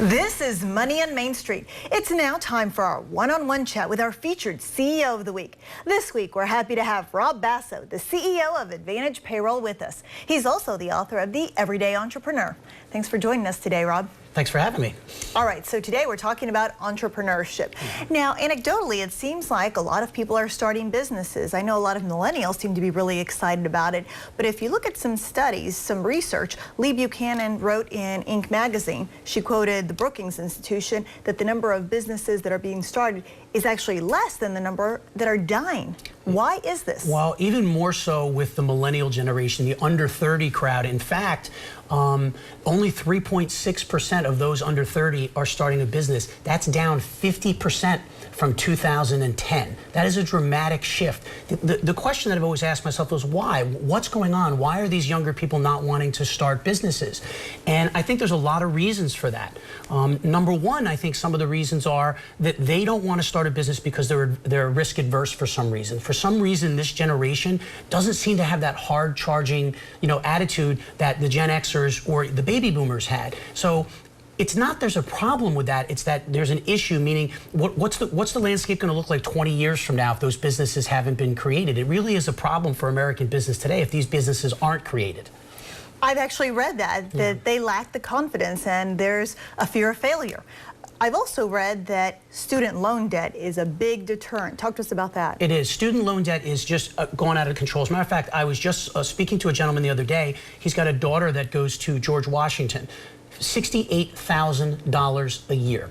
This is Money on Main Street. It's now time for our one-on-one chat with our featured CEO of the week. This week, we're happy to have Rob Basso, the CEO of Advantage Payroll, with us. He's also the author of The Everyday Entrepreneur. Thanks for joining us today, Rob. Thanks for having me. All right, so today we're talking about entrepreneurship. Now, anecdotally, it seems like a lot of people are starting businesses. I know a lot of millennials seem to be really excited about it. But if you look at some studies, some research, Lee Buchanan wrote in Inc. magazine, she quoted the Brookings Institution, that the number of businesses that are being started is actually less than the number that are dying. Why is this? Well, even more so with the millennial generation, the under 30 crowd. In fact, only 3.6% of those under 30 are starting a business. That's down 50% from 2010. That is a dramatic shift. The question that I've always asked myself was why? What's going on? Why are these younger people not wanting to start businesses? And I think there's a lot of reasons for that. Number one, I think some of the reasons are that they don't want to start a business because they're risk adverse for some reason. For some reason, this generation doesn't seem to have that hard charging, attitude that the Gen Xers or the baby boomers had. So it's not there's a problem with that, it's that there's an issue, meaning what's the landscape going to look like 20 years from now if those businesses haven't been created? It really is a problem for American business today if these businesses aren't created. I've actually read that they lack the confidence and there's a fear of failure. I've also read that student loan debt is a big deterrent. Talk to us about that. It is. Student loan debt is just gone out of control. As a matter of fact, I was just speaking to a gentleman the other day. He's got a daughter that goes to George Washington. $68,000 a year.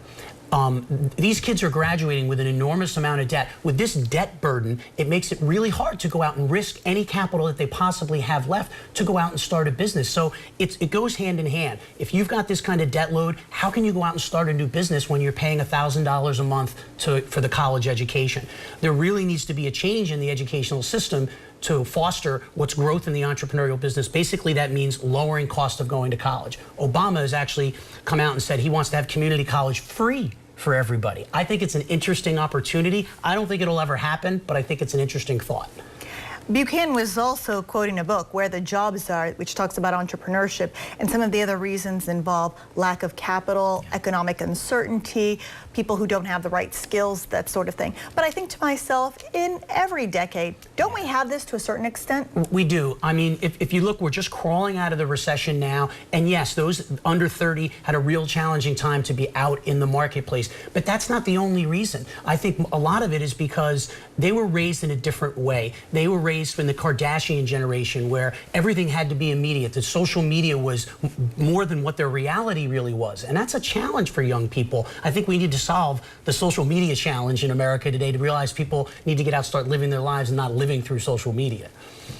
These kids are graduating with an enormous amount of debt. With this debt burden, it makes it really hard to go out and risk any capital that they possibly have left to go out and start a business. So it goes hand in hand. If you've got this kind of debt load, how can you go out and start a new business when you're paying $1,000 a month for the college education? There really needs to be a change in the educational system to foster what's growth in the entrepreneurial business. Basically, that means lowering cost of going to college. Obama has actually come out and said he wants to have community college free for everybody. I think it's an interesting opportunity. I don't think it'll ever happen, but I think it's an interesting thought. Buchanan was also quoting a book, Where the Jobs Are, which talks about entrepreneurship, and some of the other reasons involve lack of capital, economic uncertainty, people who don't have the right skills, that sort of thing. But I think to myself, in every decade, don't we have this to a certain extent? We do. I mean, if you look, we're just crawling out of the recession now, and yes, those under 30 had a real challenging time to be out in the marketplace, but that's not the only reason. I think a lot of it is because they were raised in a different way. They were raised in the Kardashian generation where everything had to be immediate. The social media was more than what their reality really was. And that's a challenge for young people. I think we need to solve the social media challenge in America today to realize people need to get out, start living their lives and not living through social media.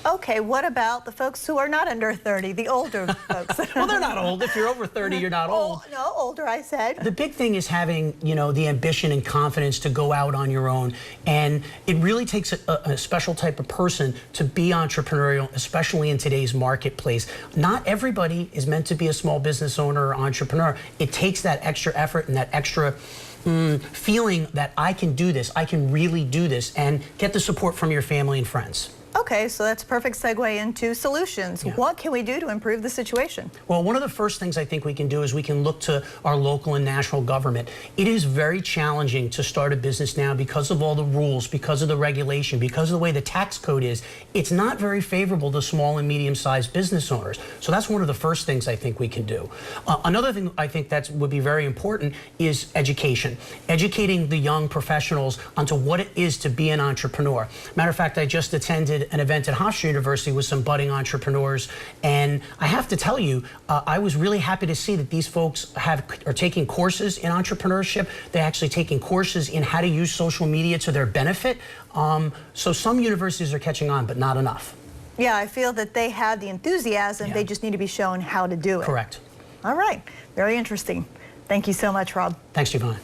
Okay, what about the folks who are not under 30, the older folks? Well, they're not old. If you're over 30, you're not old. Oh, no, older, I said. The big thing is having, the ambition and confidence to go out on your own. And it really takes a special type of person to be entrepreneurial, especially in today's marketplace. Not everybody is meant to be a small business owner or entrepreneur. It takes that extra effort and that extra feeling that I can do this, I can really do this, and get the support from your family and friends. Okay, so that's a perfect segue into solutions. Yeah. What can we do to improve the situation? Well, one of the first things I think we can do is we can look to our local and national government. It is very challenging to start a business now because of all the rules, because of the regulation, because of the way the tax code is. It's not very favorable to small and medium-sized business owners. So that's one of the first things I think we can do. Another thing I think that would be very important is education. Educating the young professionals onto what it is to be an entrepreneur. Matter of fact, I just attended an event at Hofstra University with some budding entrepreneurs, and I have to tell you, I was really happy to see that these folks are taking courses in entrepreneurship. They're actually taking courses in how to use social media to their benefit. So some universities are catching on, but not enough. Yeah, I feel that they have the enthusiasm. They just need to be shown how to do it. Correct. All right. Very interesting. Thank you so much, Rob. Thanks, Giovanna.